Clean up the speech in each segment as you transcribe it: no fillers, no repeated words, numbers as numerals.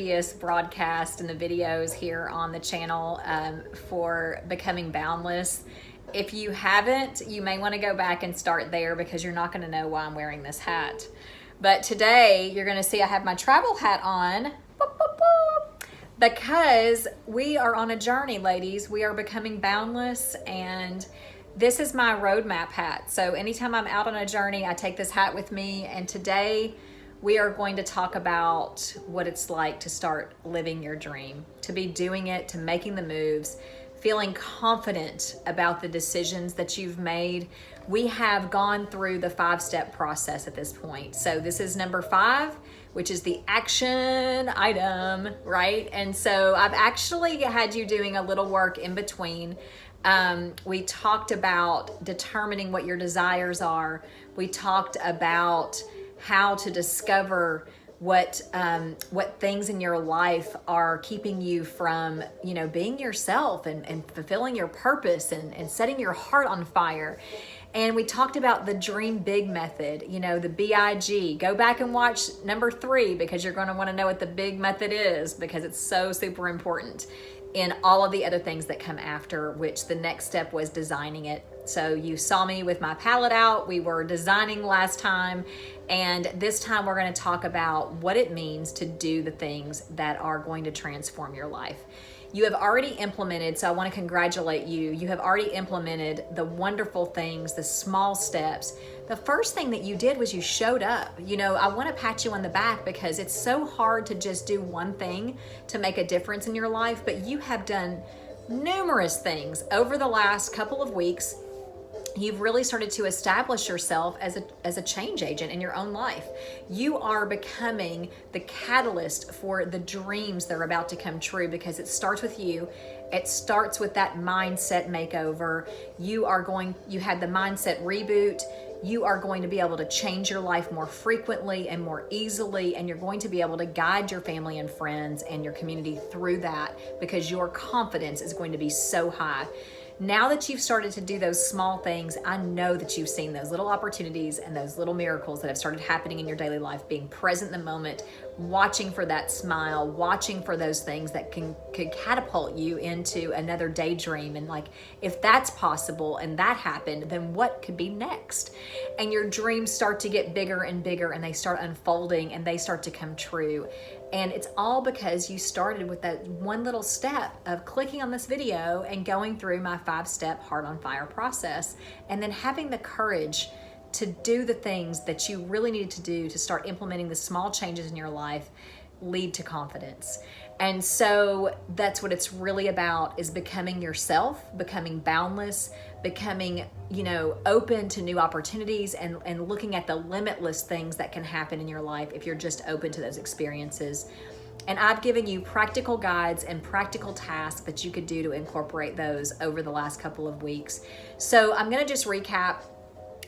previous broadcasts and the videos here on the channel for Becoming Boundless. If you haven't, you may want to go back and start there because you're not going to know why I'm wearing this hat. But today you're going to see I have my travel hat on because we are on a journey, ladies. We are becoming boundless, and this is my roadmap hat. So anytime I'm out on a journey, I take this hat with me. And today we are going to talk about what it's like to start living your dream, to be doing it, to making the moves, feeling confident about the decisions that you've made. We have gone through the 5-step process at this point. So this is number 5, which is the action item, right? And so I've actually had you doing a little work in between. We talked about determining what your desires are. We talked about how to discover what things in your life are keeping you from, being yourself and fulfilling your purpose and setting your heart on fire. And we talked about the Dream Big method, the BIG. Go back and watch number 3 because you're going to want to know what the big method is, because it's so super important in all of the other things that come after, which the next step was designing it. So you saw me with my palette out. We were designing last time, and this time we're going to talk about what it means to do the things that are going to transform your life. You have already implemented, so I want to congratulate you. You have already implemented the wonderful things, the small steps. The first thing that you did was you showed up. I want to pat you on the back because it's so hard to just do one thing to make a difference in your life, but you have done numerous things over the last couple of weeks. You've really started to establish yourself as a change agent in your own life. You are becoming the catalyst for the dreams that are about to come true, because it starts with you. It starts with that mindset makeover. You had the mindset reboot. You are going to be able to change your life more frequently and more easily, and you're going to be able to guide your family and friends and your community through that because your confidence is going to be so high. Now that you've started to do those small things, I know that you've seen those little opportunities and those little miracles that have started happening in your daily life, being present in the moment, watching for that smile, watching for those things that could catapult you into another daydream. And if that's possible and that happened, then what could be next? And your dreams start to get bigger and bigger, and they start unfolding and they start to come true. And it's all because you started with that one little step of clicking on this video and going through my 5-step Heart on Fire process, and then having the courage to do the things that you really needed to do to start implementing the small changes in your life lead to confidence. And so that's what it's really about, is becoming yourself, becoming boundless, becoming, open to new opportunities and looking at the limitless things that can happen in your life if you're just open to those experiences. And I've given you practical guides and practical tasks that you could do to incorporate those over the last couple of weeks. So I'm going to just recap.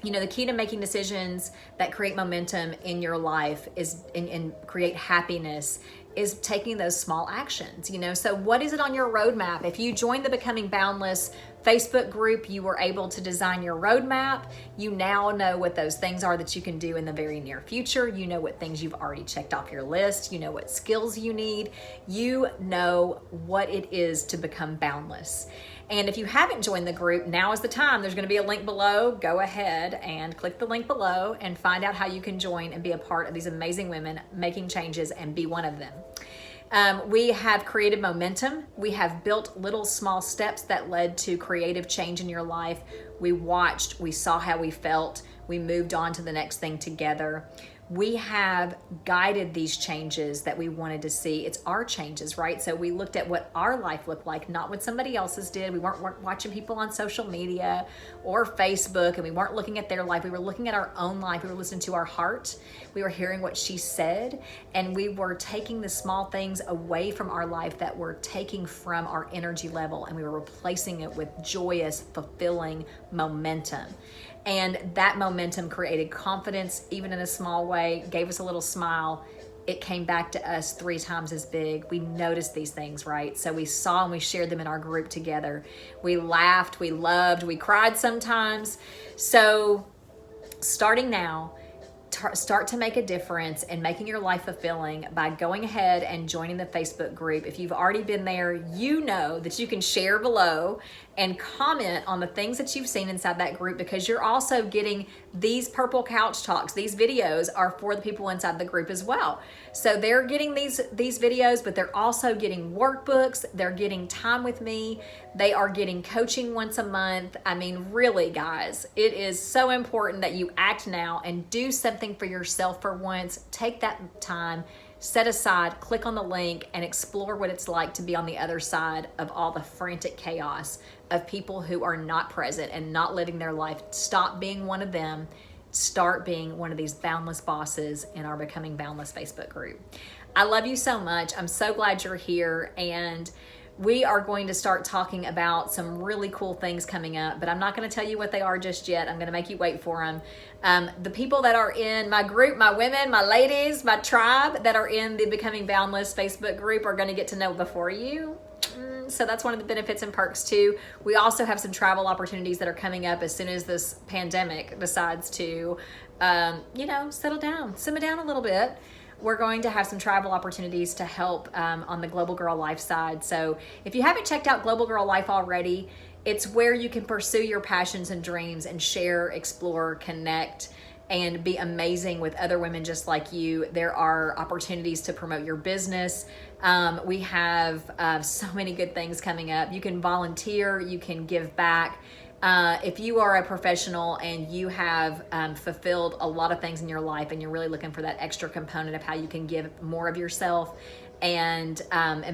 The key to making decisions that create momentum in your life and create happiness is taking those small actions. So what is it on your roadmap? If you joined the Becoming Boundless Facebook group, you were able to design your roadmap. You now know what those things are that you can do in the very near future. You know what things you've already checked off your list. You know what skills you need. You know what it is to become boundless. And if you haven't joined the group, now is the time. There's going to be a link below. Go ahead and click the link below and find out how you can join and be a part of these amazing women making changes and be one of them. We have created momentum. We have built little small steps that led to creative change in your life. We watched, we saw how we felt. We moved on to the next thing together. We have guided these changes that we wanted to see. It's our changes, right? So we looked at what our life looked like, not what somebody else's did. We weren't watching people on social media or Facebook, and we weren't looking at their life. We were looking at our own life. We were listening to our heart. We were hearing what she said, and we were taking the small things away from our life that were taking from our energy level, and we were replacing it with joyous, fulfilling momentum. And that momentum created confidence, even in a small way, gave us a little smile. It came back to us 3 times as big. We noticed these things, right? So we saw and we shared them in our group together. We laughed, we loved, we cried sometimes. So starting now, start to make a difference and making your life fulfilling by going ahead and joining the Facebook group. If you've already been there, you know that you can share below and comment on the things that you've seen inside that group, because you're also getting these purple couch talks. These videos are for the people inside the group as well. So they're getting these videos, but they're also getting workbooks. They're getting time with me. They are getting coaching once a month. I mean, really, guys, it is so important that you act now and do something for yourself for once. Take that time, set aside, click on the link, and explore what it's like to be on the other side of all the frantic chaos of people who are not present and not living their life. Stop being one of them. Start being one of these boundless bosses in our Becoming Boundless Facebook group. I love you so much. I'm so glad you're here, and we are going to start talking about some really cool things coming up, but I'm not going to tell you what they are just yet. I'm going to make you wait for them. The people that are in my group, my women, my ladies, my tribe that are in the Becoming Boundless Facebook group are going to get to know before you. So that's one of the benefits and perks too. We also have some travel opportunities that are coming up as soon as this pandemic decides to, settle down, simmer down a little bit. We're going to have some travel opportunities to help on the Global Girl Life side. So if you haven't checked out Global Girl Life already, it's where you can pursue your passions and dreams and share, explore, connect, and be amazing with other women just like you. There are opportunities to promote your business. We have so many good things coming up. You can volunteer, you can give back. If you are a professional and you have fulfilled a lot of things in your life and you're really looking for that extra component of how you can give more of yourself and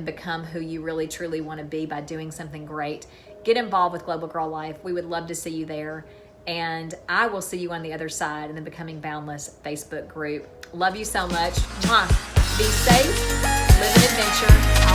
become who you really truly want to be by doing something great, get involved with Global Girl Life. We would love to see you there. And I will see you on the other side in the Becoming Boundless Facebook group. Love you so much. Mwah. Be safe, live an adventure.